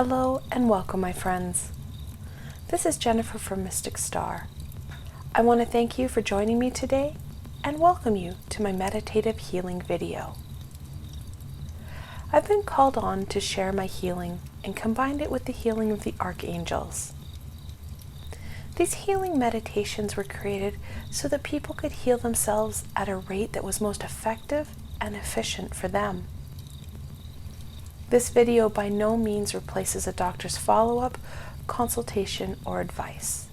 Hello and welcome, my friends. This is Jennifer from Mystic Star. I want to thank you for joining me today and welcome you to my meditative healing video. I've been called on to share my healing and combined it with the healing of the archangels. These healing meditations were created so that people could heal themselves at a rate that was most effective and efficient for them. This video by no means replaces a doctor's follow-up, consultation, or advice.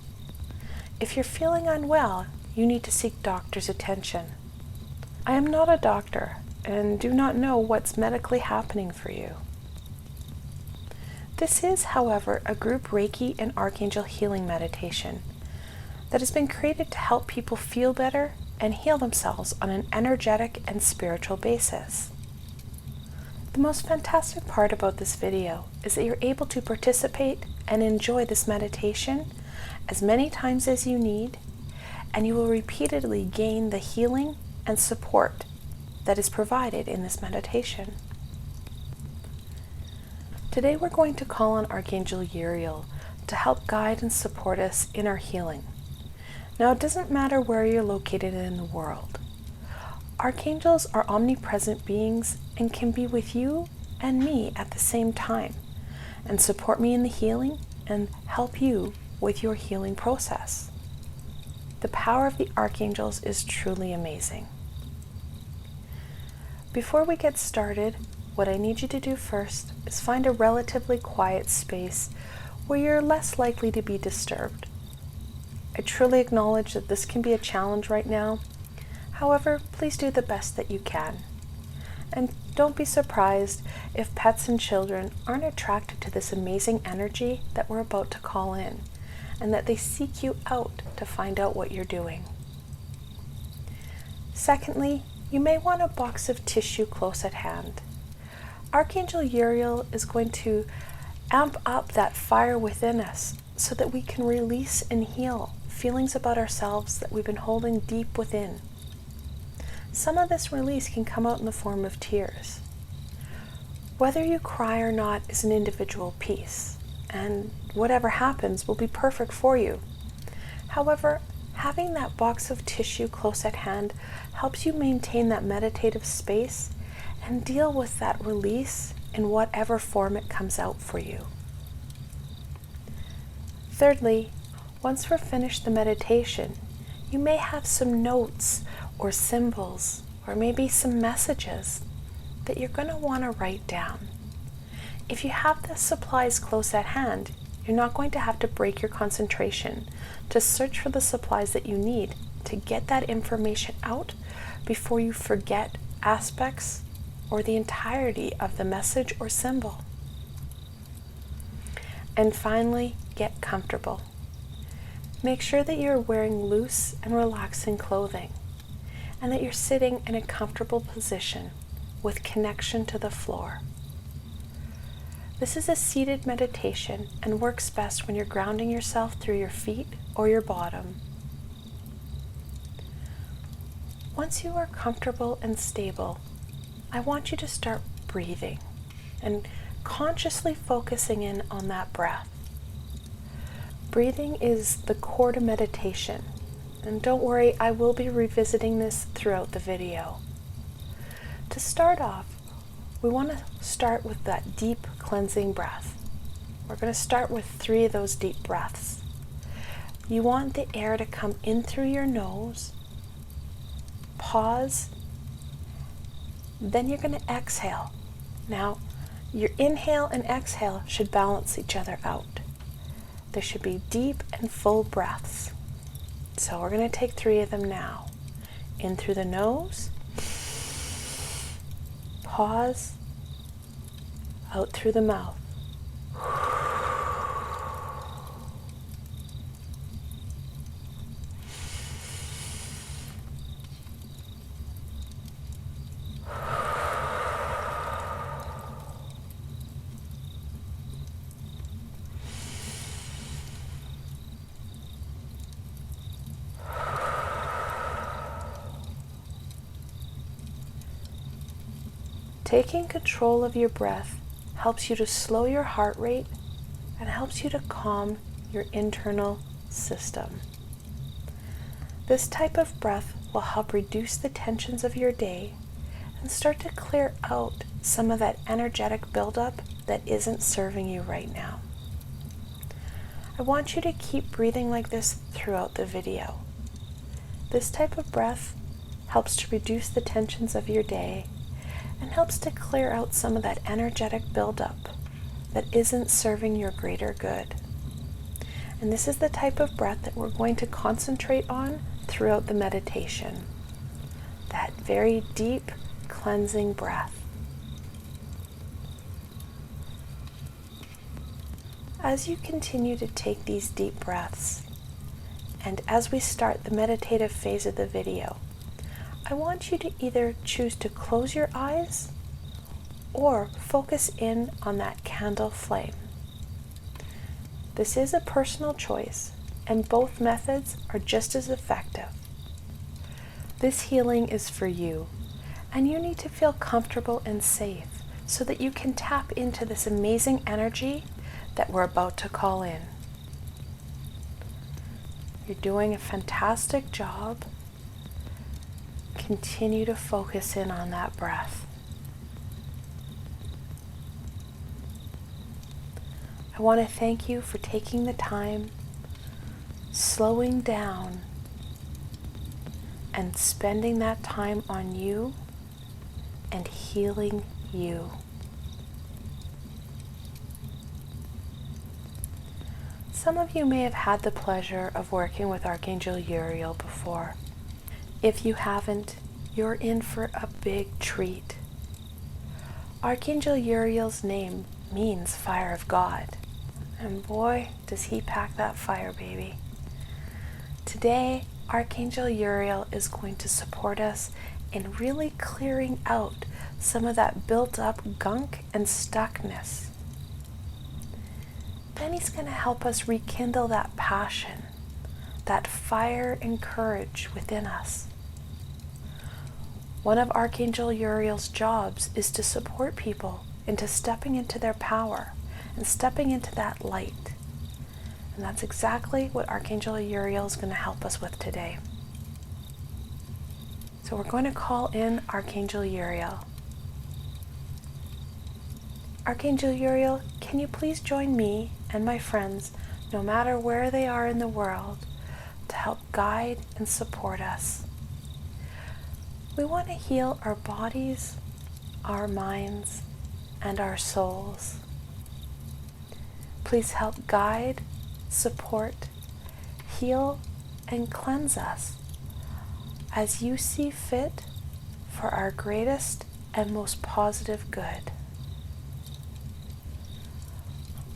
If you're feeling unwell, you need to seek doctor's attention. I am not a doctor and do not know what's medically happening for you. This is, however, a group Reiki and Archangel healing meditation that has been created to help people feel better and heal themselves on an energetic and spiritual basis. The most fantastic part about this video is that you're able to participate and enjoy this meditation as many times as you need, and you will repeatedly gain the healing and support that is provided in this meditation. Today we're going to call on Archangel Uriel to help guide and support us in our healing. Now, it doesn't matter where you're located in the world. Archangels are omnipresent beings and can be with you and me at the same time and support me in the healing and help you with your healing process. The power of the archangels is truly amazing. Before we get started, what I need you to do first is find a relatively quiet space where you're less likely to be disturbed. I truly acknowledge that this can be a challenge right now. However, please do the best that you can. And don't be surprised if pets and children aren't attracted to this amazing energy that we're about to call in, and that they seek you out to find out what you're doing. Secondly, you may want a box of tissue close at hand. Archangel Uriel is going to amp up that fire within us so that we can release and heal feelings about ourselves that we've been holding deep within. Some of this release can come out in the form of tears. Whether you cry or not is an individual piece, and whatever happens will be perfect for you. However, having that box of tissue close at hand helps you maintain that meditative space and deal with that release in whatever form it comes out for you. Thirdly, once we're finished the meditation, you may have some notes or symbols or maybe some messages that you're going to want to write down. If you have the supplies close at hand, you're not going to have to break your concentration to search for the supplies that you need to get that information out before you forget aspects or the entirety of the message or symbol. And finally, get comfortable. Make sure that you're wearing loose and relaxing clothing and that you're sitting in a comfortable position with connection to the floor. This is a seated meditation and works best when you're grounding yourself through your feet or your bottom. Once you are comfortable and stable, I want you to start breathing and consciously focusing in on that breath. Breathing is the core to meditation, and don't worry, I will be revisiting this throughout the video. To start off, we want to start with that deep cleansing breath. We're going to start with 3 of those deep breaths. You want the air to come in through your nose, pause, then you're going to exhale. Now, your inhale and exhale should balance each other out. There should be deep and full breaths. So we're going to take 3 of them now. In through the nose, pause, out through the mouth. Taking control of your breath helps you to slow your heart rate helps you to calm your internal system. This type of breath will help reduce the tensions of your day and start to clear out some of that energetic buildup that isn't serving you right now. I want you to keep breathing like this throughout the video. This type of breath helps to reduce the tensions of your day and helps to clear out some of that energetic buildup that isn't serving your greater good. And this is the type of breath that we're going to concentrate on throughout the meditation. That very deep, cleansing breath. As you continue to take these deep breaths, and as we start the meditative phase of the video, I want you to either choose to close your eyes or focus in on that candle flame. This is a personal choice, and both methods are just as effective. This healing is for you, and you need to feel comfortable and safe so that you can tap into this amazing energy that we're about to call in. You're doing a fantastic job. Continue to focus in on that breath. I want to thank you for taking the time, slowing down, and spending that time on you and healing you. Some of you may have had the pleasure of working with Archangel Uriel before. If you haven't, you're in for a big treat. Archangel Uriel's name means fire of God. And boy, does he pack that fire, baby. Today, Archangel Uriel is going to support us in really clearing out some of that built up gunk and stuckness. Then he's going to help us rekindle that passion, that fire and courage within us. One of Archangel Uriel's jobs is to support people into stepping into their power and stepping into that light. And that's exactly what Archangel Uriel is going to help us with today. So we're going to call in Archangel Uriel. Archangel Uriel, can you please join me and my friends, no matter where they are in the world, to help guide and support us? We want to heal our bodies, our minds, and our souls. Please help guide, support, heal, and cleanse us as you see fit for our greatest and most positive good.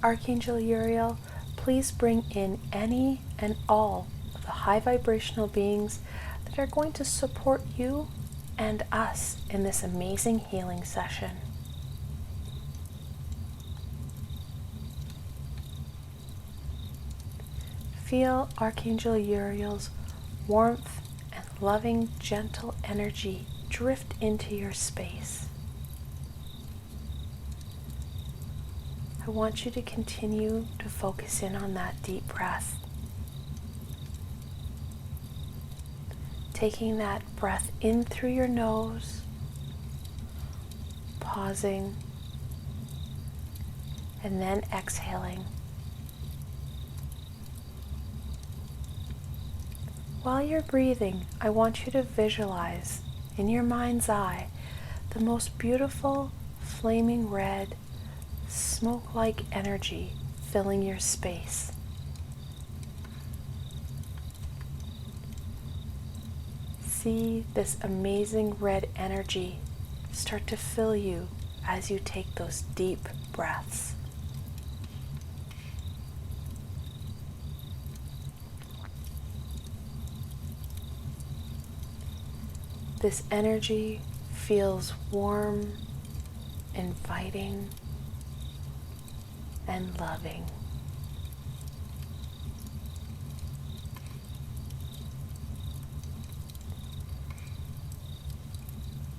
Archangel Uriel, please bring in any and all of the high vibrational beings that are going to support you and us in this amazing healing session. Feel Archangel Uriel's warmth and loving, gentle energy drift into your space. I want you to continue to focus in on that deep breath. Taking that breath in through your nose, pausing, and then exhaling. While you're breathing, I want you to visualize in your mind's eye the most beautiful, flaming red, smoke-like energy filling your space. See this amazing red energy start to fill you as you take those deep breaths. This energy feels warm, inviting, and loving.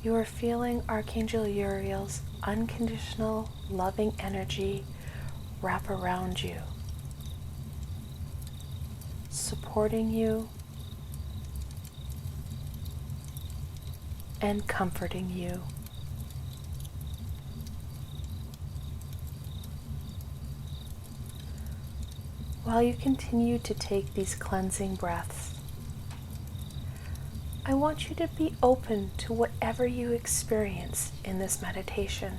You are feeling Archangel Uriel's unconditional, loving energy wrap around you, supporting you and comforting you. While you continue to take these cleansing breaths, I want you to be open to whatever you experience in this meditation.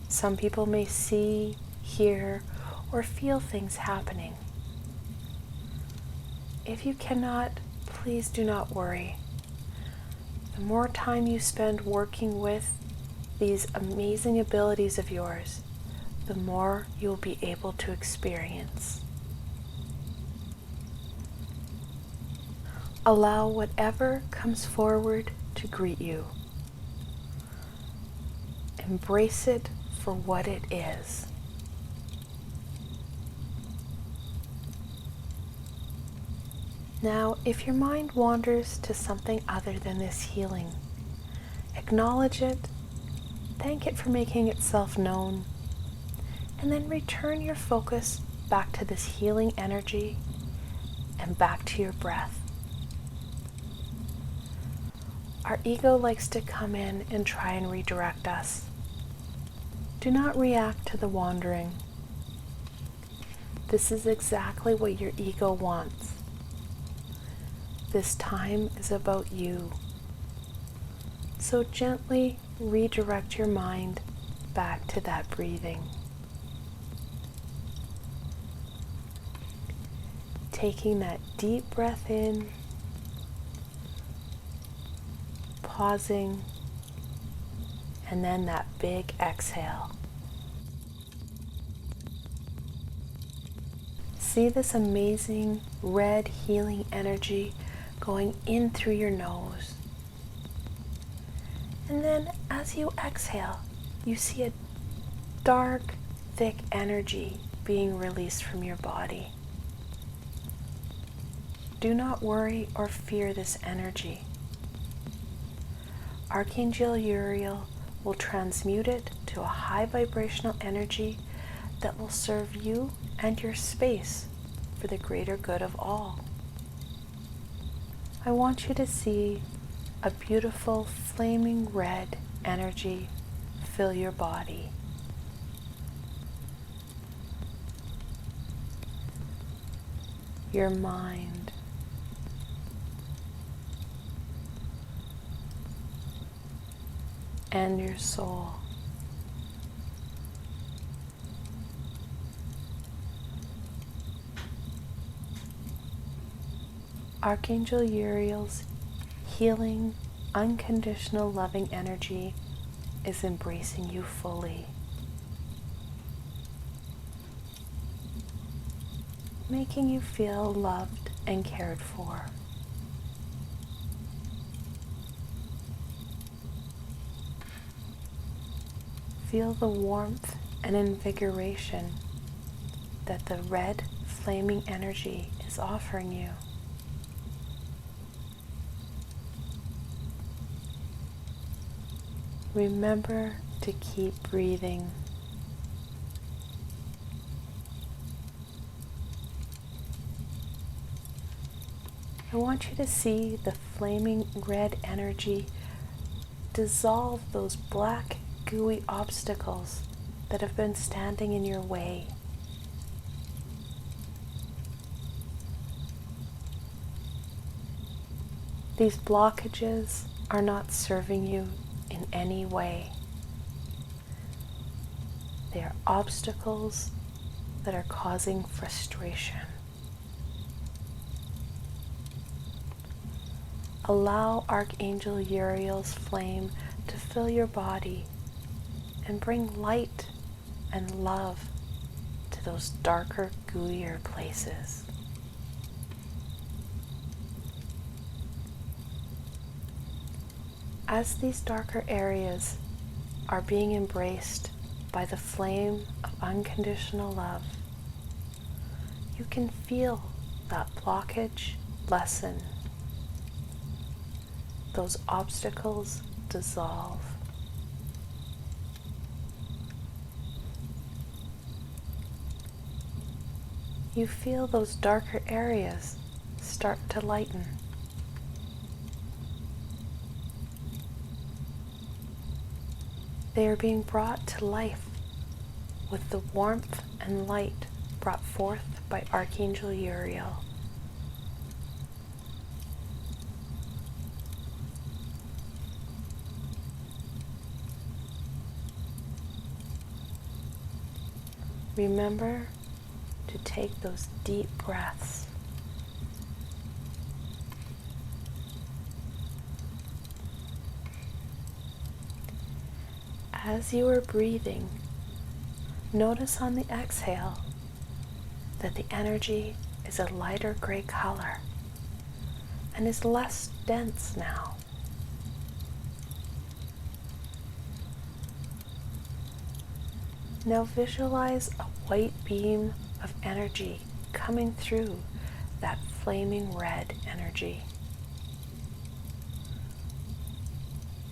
Some people may see, hear, or feel things happening. If you cannot, please do not worry. The more time you spend working with these amazing abilities of yours, the more you'll be able to experience. Allow whatever comes forward to greet you. Embrace it for what it is. Now, if your mind wanders to something other than this healing, acknowledge it, thank it for making itself known, and then return your focus back to this healing energy and back to your breath. Our ego likes to come in and try and redirect us. Do not react to the wandering. This is exactly what your ego wants. This time is about you. So gently redirect your mind back to that breathing. Taking that deep breath in, pausing, and then that big exhale. See this amazing red healing energy going in through your nose. And then as you exhale, you see a dark, thick energy being released from your body. Do not worry or fear this energy. Archangel Uriel will transmute it to a high vibrational energy that will serve you and your space for the greater good of all. I want you to see a beautiful flaming red energy fill your body. Your mind, and your soul. Archangel Uriel's healing, unconditional loving energy is embracing you fully, making you feel loved and cared for. Feel the warmth and invigoration that the red flaming energy is offering you. Remember to keep breathing. I want you to see the flaming red energy dissolve those black, gooey obstacles that have been standing in your way. These blockages are not serving you in any way. They are obstacles that are causing frustration. Allow Archangel Uriel's flame to fill your body and bring light and love to those darker, gooier places. As these darker areas are being embraced by the flame of unconditional love, you can feel that blockage lessen, those obstacles dissolve. you feel those darker areas start to lighten. They are being brought to life with the warmth and light brought forth by Archangel Uriel. Remember to take those deep breaths. As you are breathing, notice on the exhale that the energy is a lighter gray color and is less dense now. Now visualize a white beam of energy coming through that flaming red energy.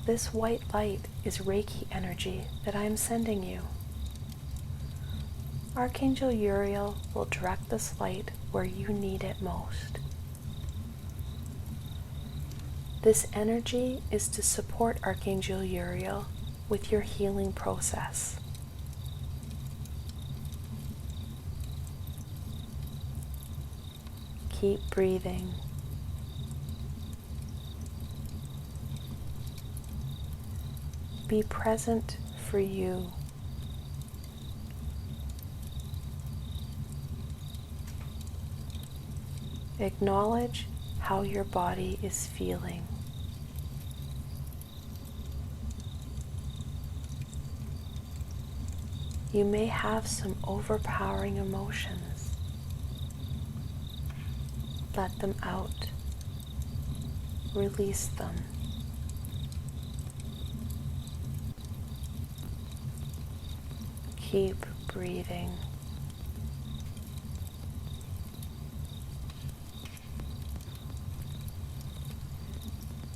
This white light is Reiki energy that I am sending you. Archangel Uriel will direct this light where you need it most. This energy is to support Archangel Uriel with your healing process. Keep breathing. Be present for you. Acknowledge how your body is feeling. You may have some overpowering emotions. Let them out. Release them. Keep breathing.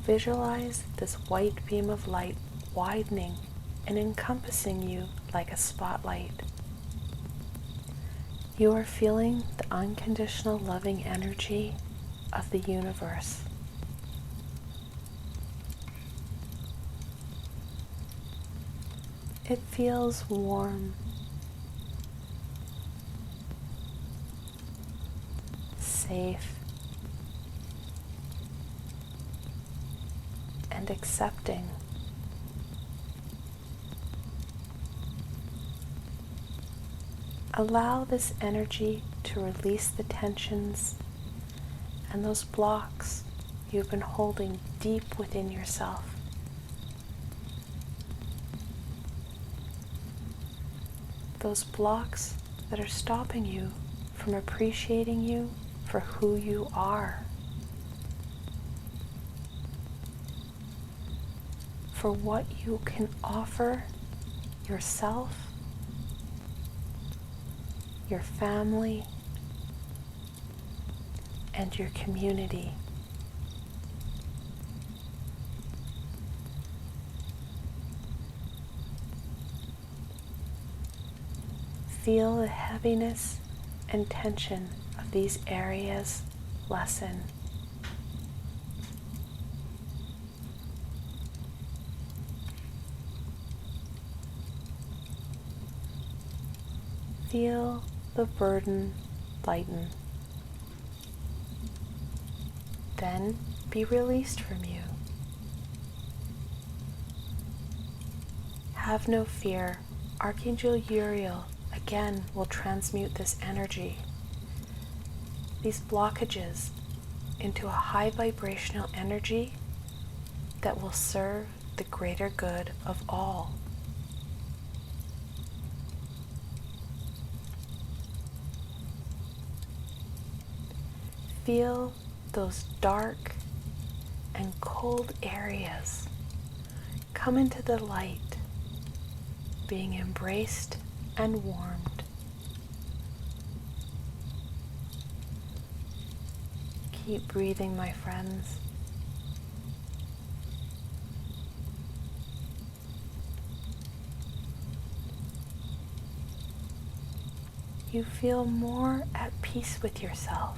Visualize this white beam of light widening and encompassing you like a spotlight. You are feeling the unconditional loving energy of the universe. It feels warm, safe, and accepting. Allow this energy to release the tensions and those blocks you've been holding deep within yourself. Those blocks that are stopping you from appreciating you for who you are, for what you can offer yourself, your family, and your community. Feel the heaviness and tension of these areas lessen. Feel the burden lighten. Then be released from you. Have no fear. Archangel Uriel again will transmute this energy, these blockages, into a high vibrational energy that will serve the greater good of all. Feel those dark and cold areas come into the light, being embraced and warmed. Keep breathing, my friends. You feel more at peace peace with yourself.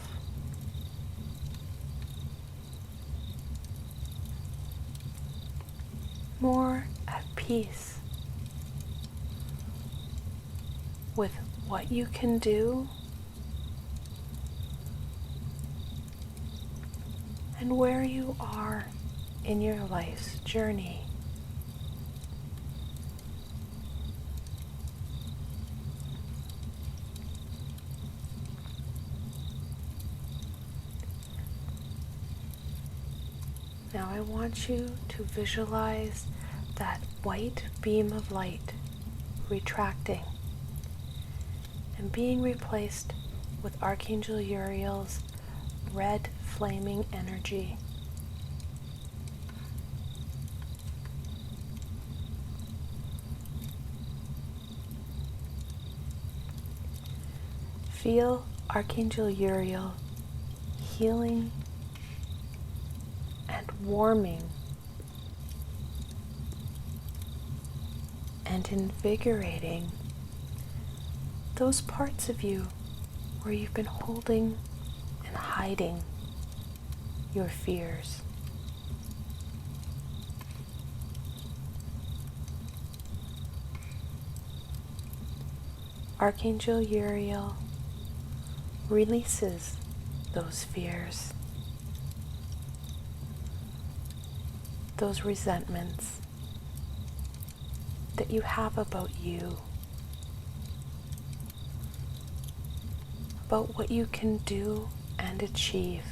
More at peace with what you can do and where you are in your life's journey. Now I want you to visualize that white beam of light retracting and being replaced with Archangel Uriel's red flaming energy. Feel Archangel Uriel healing and warming and invigorating those parts of you where you've been holding and hiding your fears. Archangel Uriel releases those fears, those resentments that you have about you, about what you can do and achieve.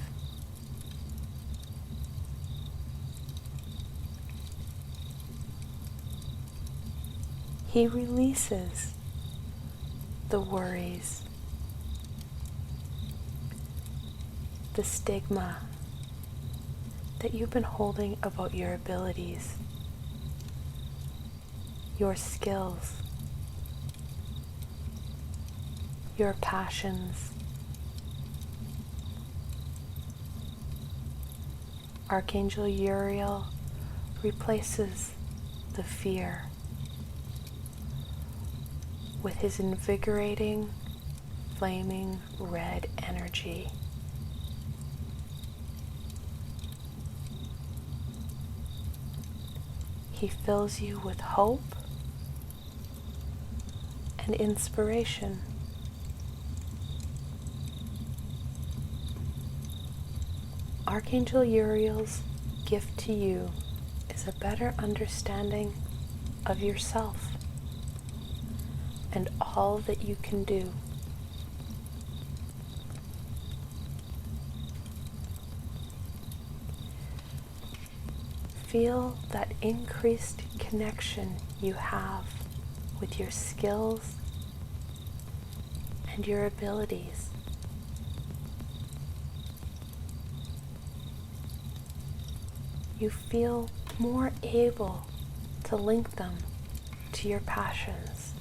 He releases the worries, the stigma that you've been holding about your abilities, your skills, your passions. Archangel Uriel replaces the fear with his invigorating, flaming red energy. He fills you with hope and inspiration. Archangel Uriel's gift to you is a better understanding of yourself and all that you can do. Feel that increased connection you have with your skills and your abilities. You feel more able to link them to your passions.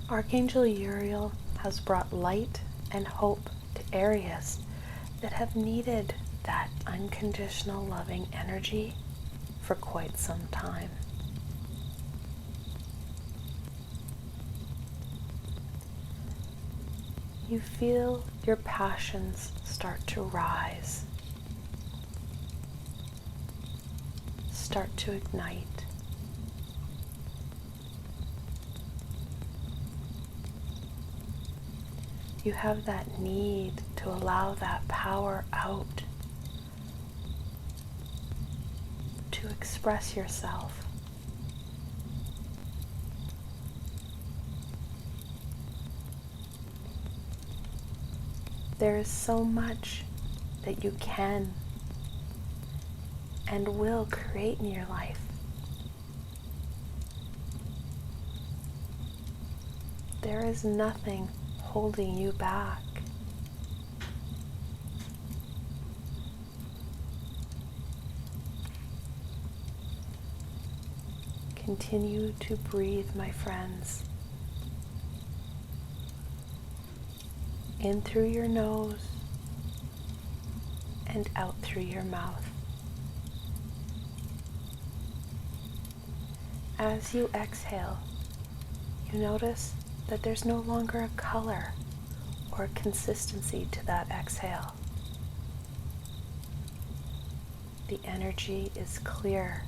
Archangel Uriel has brought light and hope to areas that have needed that unconditional loving energy for quite some time. You feel your passions start to rise, start to ignite. You have that need to allow that power out, to express yourself. There is so much that you can and will create in your life. There is nothing holding you back. Continue to breathe, my friends. In through your nose and out through your mouth. As you exhale, you notice that there's no longer a color or consistency to that exhale. The energy is clear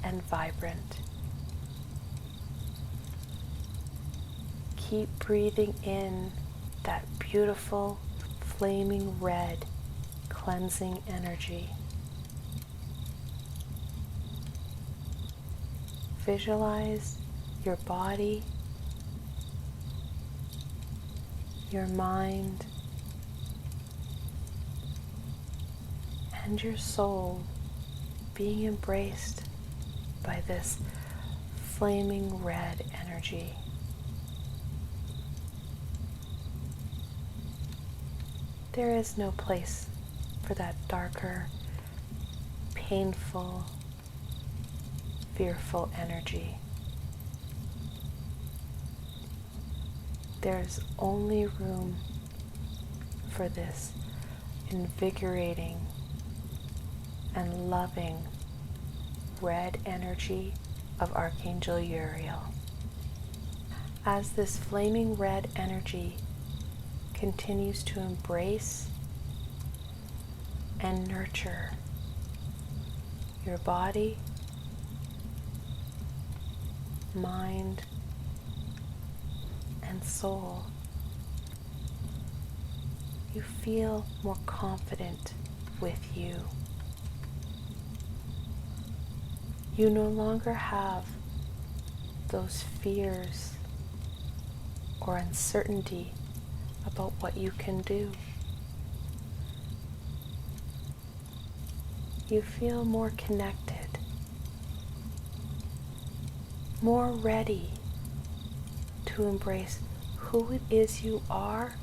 and vibrant. Keep breathing in that beautiful, flaming red, cleansing energy. Visualize your body, your mind, and your soul being embraced by this flaming red energy. There is no place for that darker, painful, fearful energy. There's only room for this invigorating and loving red energy of Archangel Uriel. As this flaming red energy continues to embrace and nurture your body, mind, and soul, you feel more confident with you. You no longer have those fears or uncertainty about what you can do. You feel more connected, more ready to embrace who it is you are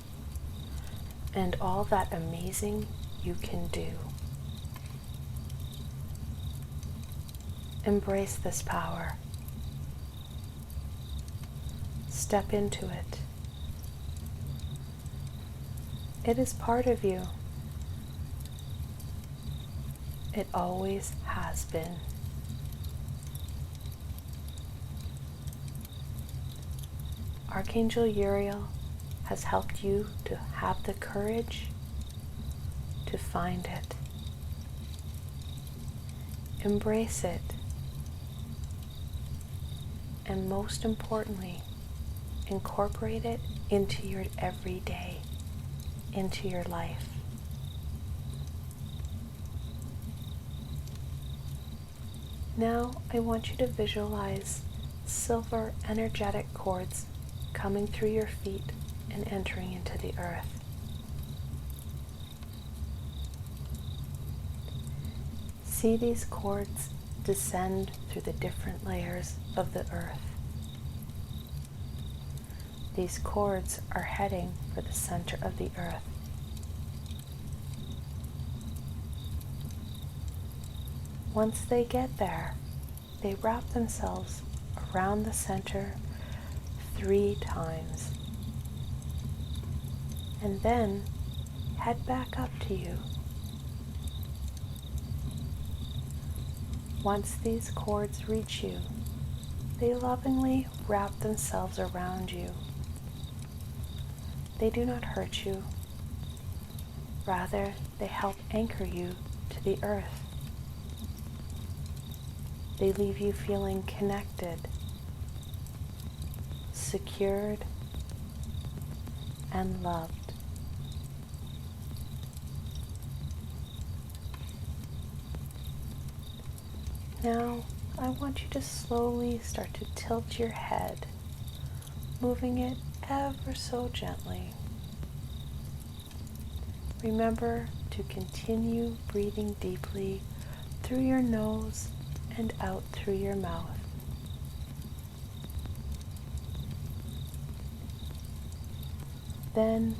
and all that amazing you can do. Embrace this power. Step into it. It is part of you. It always has been. Archangel Uriel has helped you to have the courage to find it. Embrace it. And most importantly, incorporate it into your everyday, into your life. Now I want you to visualize silver energetic cords coming through your feet and entering into the earth. See these cords descend through the different layers of the earth. These cords are heading for the center of the earth. Once they get there, they wrap themselves around the center 3 times, and then head back up to you. Once these cords reach you, they lovingly wrap themselves around you. They do not hurt you. Rather, they help anchor you to the earth. They leave you feeling connected, secured, and loved. Now, I want you to slowly start to tilt your head, moving it ever so gently. Remember to continue breathing deeply through your nose and out through your mouth. Then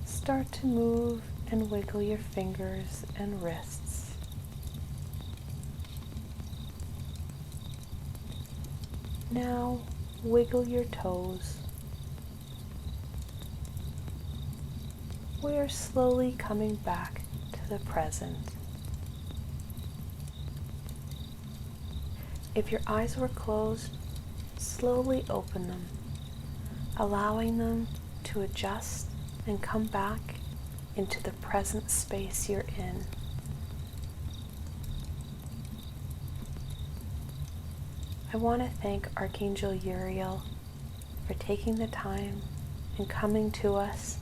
start to move and wiggle your fingers and wrists. Now wiggle your toes. We are slowly coming back to the present. If your eyes were closed, slowly open them, allowing them to adjust and come back into the present space you're in. I want to thank Archangel Uriel for taking the time and coming to us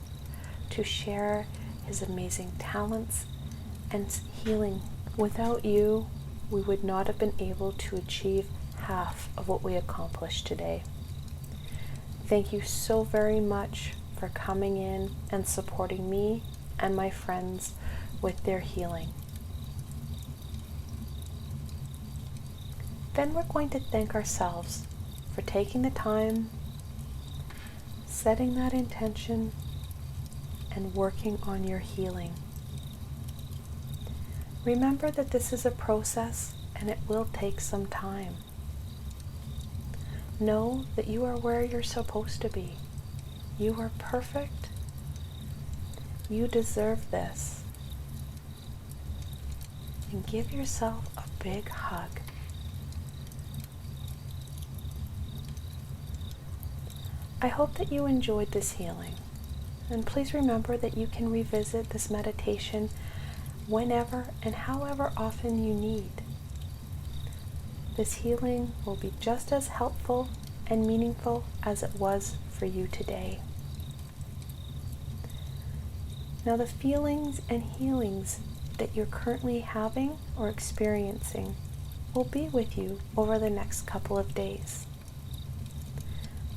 to share his amazing talents and healing. Without you, we would not have been able to achieve half of what we accomplished today. Thank you so very much for coming in and supporting me and my friends with their healing. Then we're going to thank ourselves for taking the time, setting that intention, and working on your healing. Remember that this is a process and it will take some time. Know that you are where you're supposed to be. You are perfect. You deserve this. And give yourself a big hug. I hope that you enjoyed this healing. And please remember that you can revisit this meditation whenever and however often you need. This healing will be just as helpful and meaningful as it was for you today. Now, the feelings and healings that you're currently having or experiencing will be with you over the next couple of days.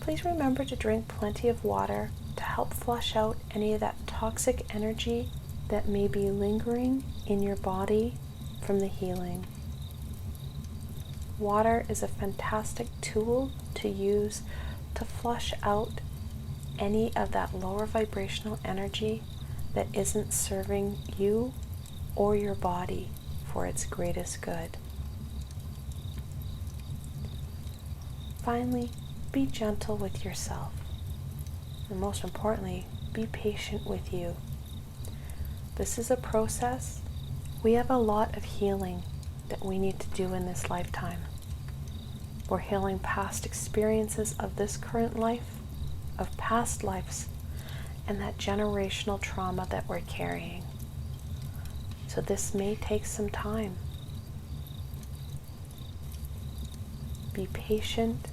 Please remember to drink plenty of water to help flush out any of that toxic energy that may be lingering in your body from the healing. Water is a fantastic tool to use to flush out any of that lower vibrational energy that isn't serving you or your body for its greatest good. Finally, be gentle with yourself. And most importantly, be patient with you. This is a process. We have a lot of healing that we need to do in this lifetime. We're healing past experiences of this current life, of past lives, and that generational trauma that we're carrying. So this may take some time. Be patient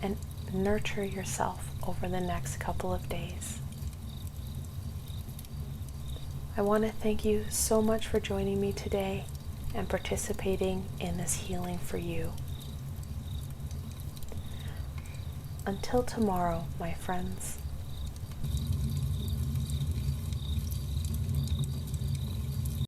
and nurture yourself over the next couple of days. I want to thank you so much for joining me today and participating in this healing for you. Until tomorrow, my friends.